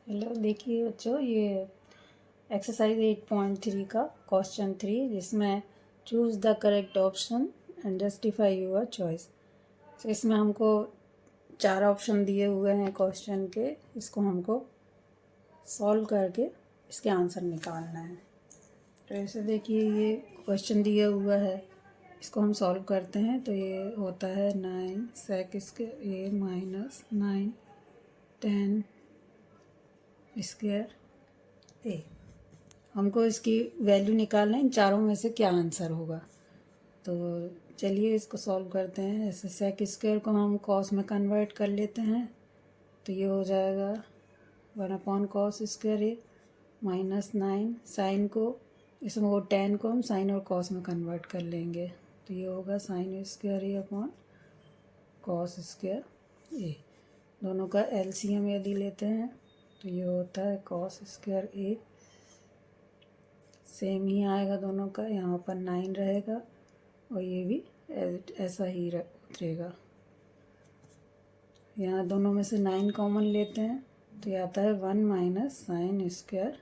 Hello, देखिए बच्चों, ये एक्सरसाइज 8.3 का क्वेश्चन 3, जिसमें choose the correct option and justify your choice. तो इसमें हमको 4 ऑप्शन दिए हुए हैं क्वेश्चन के। इसको हमको सॉल्व करके इसके आंसर निकालना है। तो ऐसे देखिए, ये क्वेश्चन दिया हुआ है, इसको हम सॉल्व करते हैं। तो ये होता है 9 sec स्क्वायर ए माइनस 9 10 स्क्वायर ए। हमको इसकी वैल्यू निकालना है, इन चारों में से क्या आंसर होगा। तो चलिए इसको सॉल्व करते हैं। ऐसे सेक स्क्वायर को हम कॉस में कन्वर्ट कर लेते हैं, तो ये हो जाएगा 1 कॉस स्क्वायर ए माइनस 9। साइन को, इसमें वो 10 को हम साइन और कॉस में कन्वर्ट कर लेंगे, तो ये होगा sign square A upon cos square A. दोनों का एलसीएम यदि लेते हैं तो ये होता है कॉस स्क्वायर ए, सेम ही आएगा दोनों का। यहाँ पर 9 रहेगा और ये भी ऐसा ही उतरेगा। यहाँ दोनों में से 9 कॉमन लेते हैं तो ये आता है 1 माइनस साइन स्क्वायर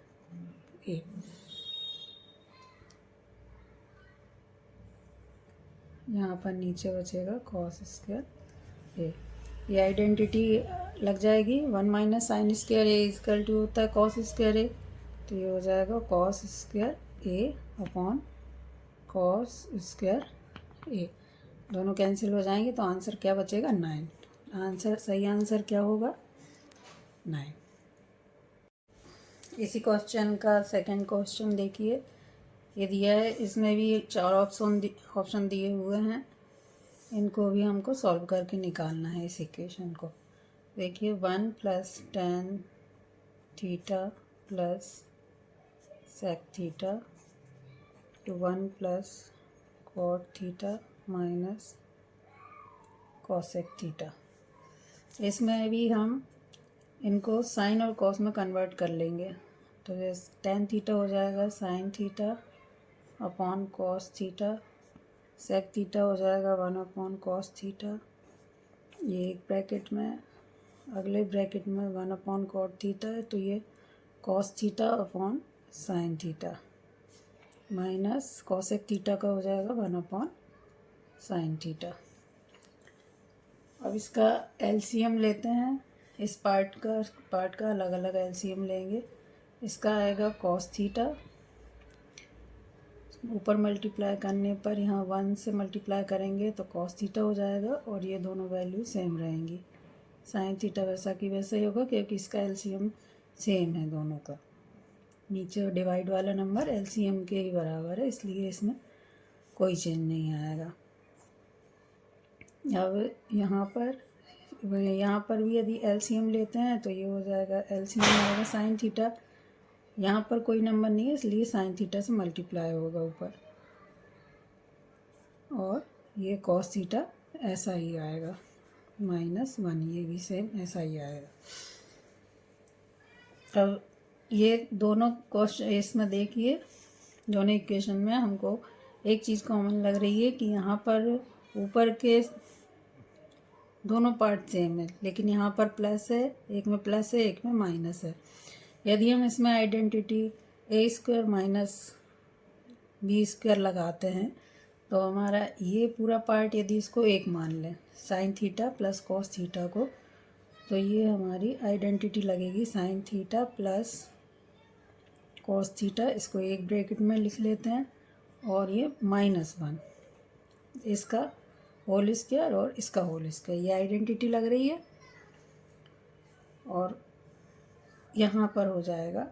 ए। यहाँ पर नीचे बचेगा कॉस स्क्वायर ए। ये आइडेंटिटी लग जाएगी। 1 minus sine square A equal to होता है कॉस स्क्वायर ए, तो ये हो जाएगा cos square A upon cos square A. दोनों कैंसिल हो जाएंगे तो आंसर क्या बचेगा? 9। आंसर, सही आंसर क्या होगा? 9। इसी क्वेश्चन का सेकंड क्वेश्चन देखिए, ये दिया है, इसमें भी 4 ऑप्शन दिए हुए हैं। इनको भी हमको सॉल्व करके निकालना है इस इक्वेशन को। देखिए 1 plus tan theta plus sec theta to 1 plus cot theta minus cosec theta. इसमें भी हम इनको साइन और कॉस में कन्वर्ट कर लेंगे, तो ये टेन थीटा हो जाएगा sine theta upon cos theta, sec theta हो जाएगा 1 अपॉन कॉस थीटा। ये एक ब्रैकेट में, अगले ब्रैकेट में 1 अपॉन कॉट थीटा है, तो ये cos theta upon sine theta minus cosec theta का हो जाएगा 1 अपॉन साइन थीटा। अब इसका एलसीएम लेते हैं। इस पार्ट का अलग अलग एलसीएम लेंगे। इसका आएगा कॉस थीटा, ऊपर मल्टीप्लाई करने पर यहाँ 1 से मल्टीप्लाई करेंगे तो कॉस थीटा हो जाएगा, और ये दोनों वैल्यू सेम रहेंगी। साइन थीटा वैसा कि वैसा ही होगा, क्योंकि इसका एलसीएम सेम है दोनों का। नीचे डिवाइड वाला नंबर एलसीएम के ही बराबर है, इसलिए इसमें कोई चेंज नहीं आएगा। अब यहाँ पर भी यदि एलसीएम लेते हैं तो ये हो जाएगा, एलसीएम आएगा साइन थीटा। यहाँ पर कोई नंबर नहीं है, इसलिए साइन थीटा से मल्टीप्लाई होगा ऊपर, और ये कॉस थीटा ऐसा ही आएगा -1, ये भी सेम ऐसा ही आएगा। अब ये दोनों क्वेश्चन इसमें देखिए, दोनों इक्वेशन में हमको एक चीज़ कॉमन लग रही है कि यहाँ पर ऊपर के दोनों पार्ट सेम है, लेकिन यहाँ पर प्लस है, एक में प्लस है, एक में माइनस है। यदि हम इसमें आइडेंटिटी ए स्क्वायर माइनस बी स्क्वायर लगाते हैं तो हमारा ये पूरा पार्ट, यदि इसको एक मान लें sine theta plus cos theta को, तो ये हमारी आइडेंटिटी लगेगी sine theta plus cos theta. इसको एक ब्रैकेट में लिख लेते हैं, और ये -1, इसका होल स्क्वायर और इसका होल स्क्वायर, ये आइडेंटिटी लग रही है। और यहाँ पर हो जाएगा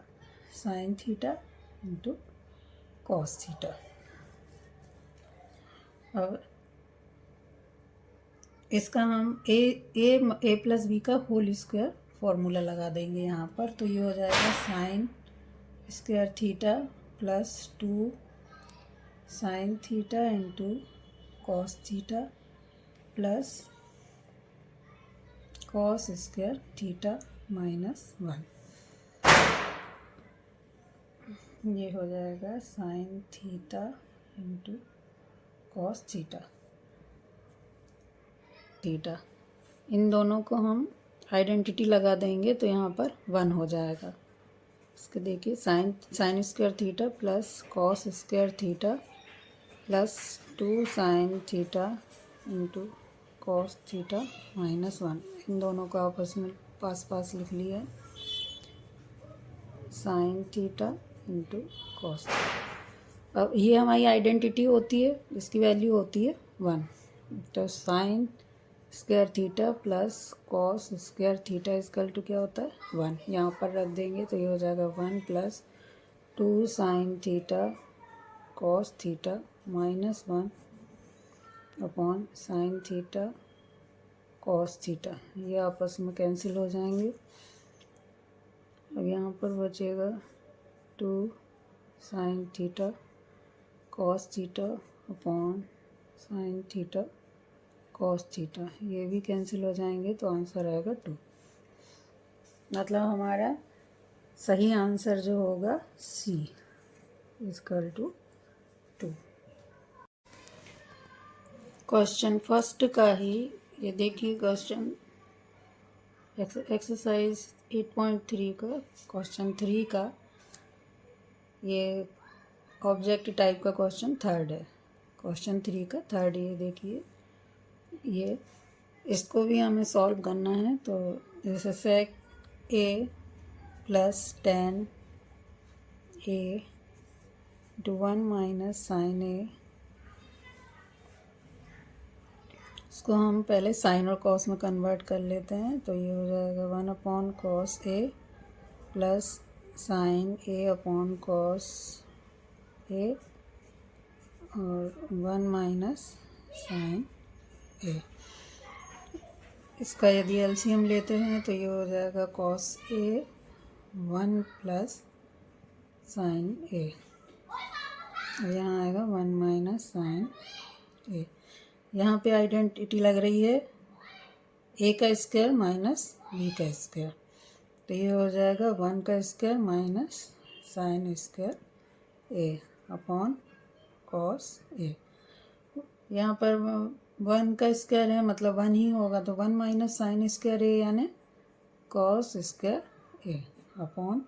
sine theta into cos theta. अब इसका हम ए प्लस बी का होल स्क्वायर फॉर्मूला लगा देंगे यहाँ पर, तो ये हो जाएगा sine square theta plus 2 sine theta into cos theta plus cos square theta -1। ये हो जाएगा sine theta into cos theta. इन दोनों को हम आइडेंटिटी लगा देंगे तो यहाँ पर 1 हो जाएगा। इसके देखिए sign square theta plus cos square theta plus 2 sine theta into cos theta -1। इन दोनों को आपस में पास पास लिख लिया, साइन थीटा इंटू कॉस। अब ये हमारी आइडेंटिटी होती है, इसकी वैल्यू होती है 1। तो sine square theta plus cos square theta equal to क्या होता है 1। यहाँ पर रख देंगे तो ये हो जाएगा 1 plus 2 sine theta cos theta -1 upon sine theta cos theta. ये आपस में कैंसिल हो जाएंगे। अब यहाँ पर बचेगा 2 sine theta cos theta upon sine theta cos theta. ये भी कैंसिल हो जाएंगे तो आंसर आएगा 2। मतलब हमारा सही आंसर जो होगा C equal to 2। Question first का ही ये देखिए, क्वेश्चन एक्सरसाइज 8.3 का क्वेश्चन 3 का ये ऑब्जेक्ट टाइप का क्वेश्चन थर्ड है। क्वेश्चन 3 का थर्ड ये देखिए, ये इसको भी हमें सॉल्व करना है। तो जैसे sec a plus 10 a to 1 minus sine a, इसको हम पहले साइन और कॉस में कन्वर्ट कर लेते हैं। तो ये हो जाएगा 1 upon cos a plus sign a upon cos a और 1 माइनस साइन a। इसका यदि एलसीएम लेते हैं तो ये हो जाएगा cos a 1 plus sign a, और यहाँ आएगा 1 माइनस साइन a। यहाँ पे आइडेंटिटी लग रही है a का स्क्वायर माइनस b का स्क्वायर, तो ये हो जाएगा 1 का square minus sine square a upon cos a। यहाँ पर 1 का स्क्वायर है मतलब 1 ही होगा, तो 1 माइनस साइन स्क्वायर a यानी cos square a upon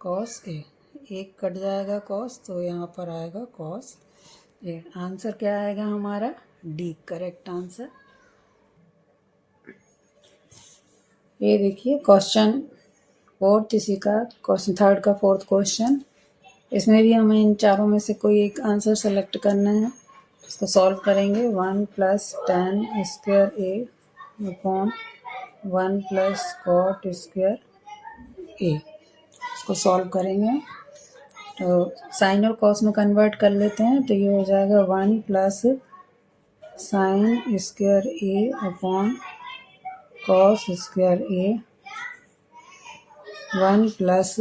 cos a। एक कट जाएगा कॉस, तो यहाँ पर आएगा कॉस a। आंसर क्या आएगा हमारा डी, करेक्ट आंसर। ये देखिए क्वेश्चन फोर्थ, इसी का क्वेश्चन थर्ड का फोर्थ क्वेश्चन। इसमें भी हमें इन चारों में से कोई एक आंसर सेलेक्ट करना है। इसको सॉल्व करेंगे। 1 plus 10 square a upon 1 plus cot square a, इसको सॉल्व करेंगे। तो साइन और कॉस में कन्वर्ट कर लेते हैं। तो ये हो जाएगा 1 plus sign square a upon cos square a, 1 plus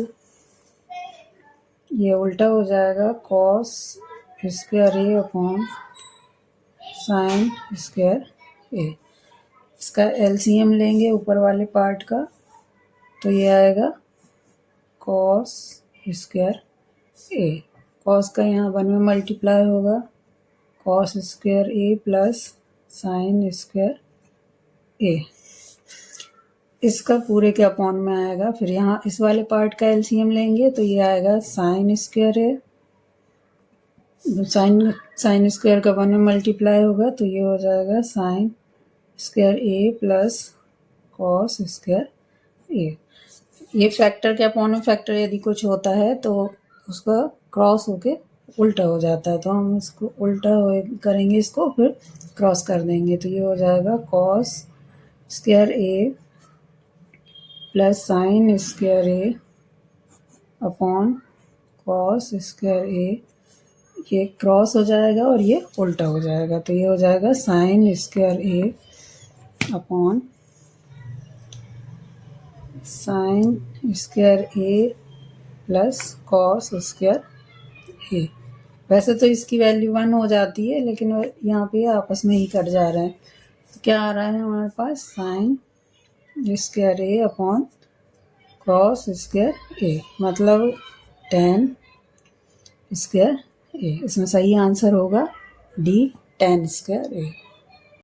ये उल्टा हो जाएगा cos square a upon sine square a। इसका एलसीएम लेंगे ऊपर वाले पार्ट का, तो ये आएगा कॉस स्क्वायर a। कॉस का यहाँ 1 में मल्टीप्लाई होगा, cos square a plus sign square a, इसका पूरे के अपॉन में आएगा। फिर यहाँ इस वाले पार्ट का एलसीएम लेंगे तो ये आएगा sign square a, sine square का 1 में मल्टीप्लाई होगा, तो ये हो जाएगा sine square a plus cos square a। ये फैक्टर के अपॉन में फैक्टर यदि कुछ होता है तो उसका क्रॉस होके उल्टा हो जाता है, तो हम इसको उल्टा करेंगे, इसको फिर क्रॉस कर देंगे। तो ये हो जाएगा cos square a plus sign square a upon cos square a। ये क्रॉस हो जाएगा और ये उल्टा हो जाएगा, तो ये हो जाएगा sine square a upon sine square a plus cos square a। वैसे तो इसकी वैल्यू 1 हो जाती है, लेकिन यहाँ पे आपस में ही कट जा रहे हैं। तो क्या आ रहा है हमारे पास sine square a upon cos square a, मतलब 10 स्क्वायर a। इसमें सही आंसर होगा डी, 10 स्क्वायर a।